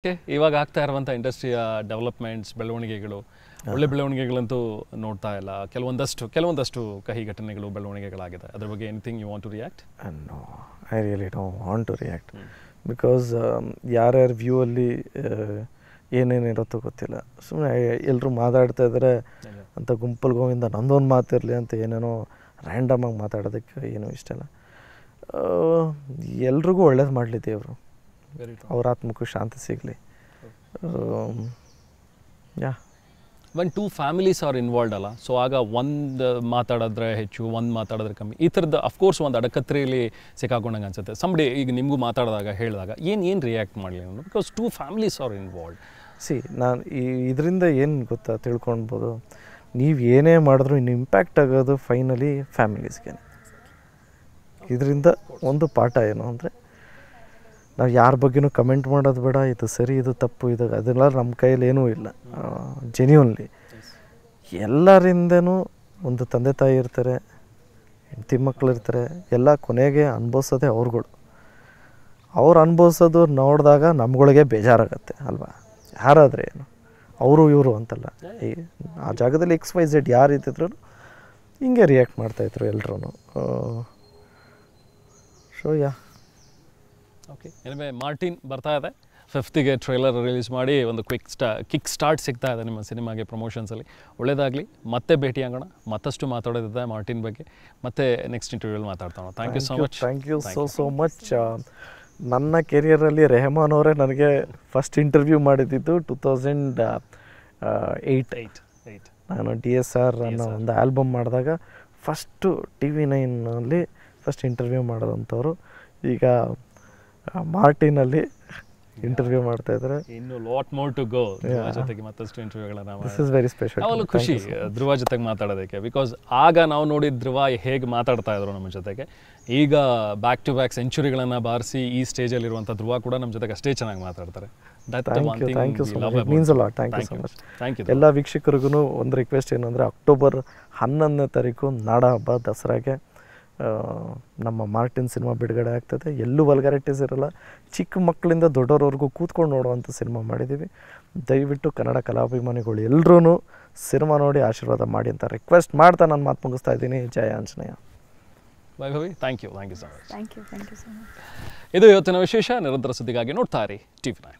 ಇವಾಗ ಆಗ್ತಾ ಇರುವಂಥ ಇಂಡಸ್ಟ್ರಿಯ ಡೆವಲಪ್ಮೆಂಟ್ಸ್ ಬೆಳವಣಿಗೆಗಳು ಒಳ್ಳೆ ಬೆಳವಣಿಗೆಗಳಂತೂ ನೋಡ್ತಾ ಇಲ್ಲ. ಕೆಲವೊಂದಷ್ಟು ಕಹಿ ಘಟನೆಗಳು ಬೆಳವಣಿಗೆಗಳಾಗಿದೆ. ಅದ್ರ ಬಗ್ಗೆ anything you want to react? No, I really don't want to react because ಯಾರ್ಯಾರ ವ್ಯೂ ಅಲ್ಲಿ ಏನೇನಿರುತ್ತೋ ಗೊತ್ತಿಲ್ಲ. ಸುಮ್ಮನೆ ಎಲ್ಲರೂ ಮಾತಾಡ್ತಾ ಇದ್ದಾರೆ ಅಂತ ಗುಂಪಲ್ಲಿ ಗೋವಿಂದ ನಂದೊಂದು ಮಾತಿರಲಿ ಅಂತ ಏನೇನೋ ರ್ಯಾಂಡಮಾಗಿ ಮಾತಾಡೋದಕ್ಕೆ ಏನೂ ಇಷ್ಟ ಇಲ್ಲ. ಎಲ್ರಿಗೂ ಒಳ್ಳೇದು ಮಾಡಲಿ ದೇವರು, ಅವ್ರ ಆತ್ಮಕ್ಕೂ ಶಾಂತಿ ಸಿಗಲಿ. Yeah one two families are involved ಅಲ್ಲ, ಸೊ ಆಗ ಒಂದು ಮಾತಾಡಿದ್ರೆ ಹೆಚ್ಚು, ಒಂದು ಮಾತಾಡಿದ್ರೆ ಕಮ್ಮಿ, ಈ ಥರದ್ದು ಅಫ್ಕೋರ್ಸ್ ಒಂದು ಅಡಕತ್ರೆಯಲ್ಲಿ ಸಿಕ್ಕಾಕೊಂಡಂಗೆ ಅನ್ಸುತ್ತೆ. ಸಂಬಡಿ ಈಗ ನಿಮಗೂ ಮಾತಾಡಿದಾಗ ಹೇಳಿದಾಗ ಏನು ರಿಯಾಕ್ಟ್ ಮಾಡಲಿ ನಾನು, because two families are involved. ನಾನು ಇದರಿಂದ ಏನು ಗೊತ್ತಾ ತಿಳ್ಕೊಳ್ಬೋದು, ನೀವು ಏನೇ ಮಾಡಿದ್ರು ಇನ್ನು ಇಂಪ್ಯಾಕ್ಟ್ ಆಗೋದು ಫೈನಲಿ ಫ್ಯಾಮಿಲೀಸ್ಗೆ. ಇದರಿಂದ ಒಂದು ಪಾಠ ಏನು ಅಂದರೆ, ನಾವು ಯಾರ ಬಗ್ಗೆನೂ ಕಮೆಂಟ್ ಮಾಡೋದು ಬೇಡ, ಇದು ಸರಿ ಇದು ತಪ್ಪು ಇದು ಅದೆಲ್ಲ ನಮ್ಮ ಕೈಯಲ್ಲಿ ಏನೂ ಇಲ್ಲ. ಜೆನ್ಯೂನ್ಲಿ ಎಲ್ಲರಿಂದನೂ ಒಂದು ತಂದೆ ತಾಯಿ ಇರ್ತಾರೆ, ಹೆಂಡತಿ ಮಕ್ಕಳು ಇರ್ತಾರೆ, ಎಲ್ಲ ಕೊನೆಗೆ ಅನುಭವಿಸೋದೇ ಅವ್ರುಗಳು. ಅವ್ರು ಅನುಭವಿಸೋದು ನೋಡಿದಾಗ ನಮ್ಗಳಿಗೆ ಬೇಜಾರಾಗತ್ತೆ ಅಲ್ವಾ? ಯಾರಾದರೆ ಏನು, ಅವರು ಇವರು ಅಂತಲ್ಲ, ಆ ಜಾಗದಲ್ಲಿ XYZ ಯಾರು ಇದ್ದಿದ್ರು ಹಿಂಗೆ ರಿಯಾಕ್ಟ್ ಮಾಡ್ತಾಯಿದ್ರು ಎಲ್ಲರೂ. So yeah okay, anyway Martin ಬರ್ತಾ ಇದೆ 5th ಟ್ರೈಲರ್ ರಿಲೀಸ್ ಮಾಡಿ ಒಂದು ಕಿಕ್ ಸ್ಟಾರ್ಟ್ ಸಿಗ್ತಾ ಇದೆ ನಿಮ್ಮ ಸಿನಿಮಾಗೆ ಪ್ರಮೋಷನ್ಸಲ್ಲಿ. ಒಳ್ಳೆಯದಾಗಲಿ, ಮತ್ತೆ ಭೇಟಿಯಾಗೋಣ, ಮತ್ತಷ್ಟು ಮಾತಾಡೋದಿದೆ ಮಾರ್ಟಿನ್ ಬಗ್ಗೆ, ಮತ್ತೆ ನೆಕ್ಸ್ಟ್ ಇಂಟರ್ವ್ಯೂಲ್ಲಿ ಮಾತಾಡ್ತಾವೆ. Thank you so much. Thank you so much. ನನ್ನ ಕೆರಿಯರಲ್ಲಿ ರೆಹಮಾನ್ ಅವರೇ ನನಗೆ ಫಸ್ಟ್ ಇಂಟರ್ವ್ಯೂ ಮಾಡಿದ್ದು 2008. ನಾನು DSR ಅನ್ನೋ ಒಂದು ಆಲ್ಬಮ್ ಮಾಡಿದಾಗ ಫಸ್ಟು TV9ನಲ್ಲಿ ಫಸ್ಟ್ ಇಂಟರ್ವ್ಯೂ ಮಾಡೋದಂಥವ್ರು. ಈಗ ಮಾರ್ಟಿನಲ್ಲಿ ಇಂಟರ್ವ್ಯೂ ಮಾಡ್ತಾ ಇದ್ದಾರೆ. ಇನ್ನು ಲಾಟ್ ಮೋರ್ ಟು ಗೋ. ಧ್ರುವ ಜೊತೆಗೆ ಮತ್ತಷ್ಟು ಇಂಟರ್ವ್ಯೂಗಳನ್ನ ದಿಸ್ ಇಸ್ ವೆರಿ ಸ್ಪೆಷಲ್. ಯಾವಾಗಲೂ ಖುಷಿ ಧ್ರುವ ಜೊತೆಗೆ ಮಾತಾಡೋದಕ್ಕೆ, ಬಿಕಾಸ್ ಆಗ ನಾವು ನೋಡಿದ ಧ್ರುವ ಹೇಗೆ ಮಾತಾಡ್ತಾ ಇದ್ರು ನಮ್ಮ ಜೊತೆಗೆ, ಈಗ ಬ್ಯಾಕ್ ಟು ಬ್ಯಾಕ್ ಸೆಂಚುರಿಗಳನ್ನು ಬಾರಿಸಿ ಈ ಸ್ಟೇಜಲ್ಲಿರುವಂಥ ಧ್ರುವ ಕೂಡ ನಮ್ಮ ಜೊತೆಗೆ ಅಷ್ಟೇ ಚೆನ್ನಾಗಿ ಮಾತಾಡ್ತಾರೆ. ಎಲ್ಲ ವೀಕ್ಷಕರಿಗೂ ಒಂದು ರಿಕ್ವೆಸ್ಟ್ ಏನಂದರೆ, ಅಕ್ಟೋಬರ್ 11ನೇ ತಾರೀಕು ನಾಡ ಹಬ್ಬ ದಸರಾಗೆ ನಮ್ಮ ಮಾರ್ಟಿನ್ ಸಿನಿಮಾ ಬಿಡುಗಡೆ ಆಗ್ತದೆ. ಎಲ್ಲೂ ವಲ್ಗಾರಿಟೀಸ್ ಇರಲ್ಲ, ಚಿಕ್ಕ ಮಕ್ಕಳಿಂದ ದೊಡ್ಡವ್ರವರೆಗೂ ಕೂತ್ಕೊಂಡು ನೋಡುವಂಥ ಸಿನಿಮಾ ಮಾಡಿದ್ದೀವಿ. ದಯವಿಟ್ಟು ಕನ್ನಡ ಕಲಾಭಿಮಾನಿಗಳು ಎಲ್ಲರೂ ಸಿನಿಮಾ ನೋಡಿ ಆಶೀರ್ವಾದ ಮಾಡಿ ಅಂತ ರಿಕ್ವೆಸ್ಟ್ ಮಾಡ್ತಾ ನಾನು ಮಾತು ಮುಗಿಸ್ತಾ ಇದ್ದೀನಿ. ಜಯ Anjaneya. Vaibhavi, thank you so much. Thank you so much. ಇದು ಇವತ್ತಿನ ವಿಶೇಷ. ನಿರಂತರ ಸುದ್ದಿಗಾಗಿ ನೋಡ್ತಾ ಇರಿ TV9.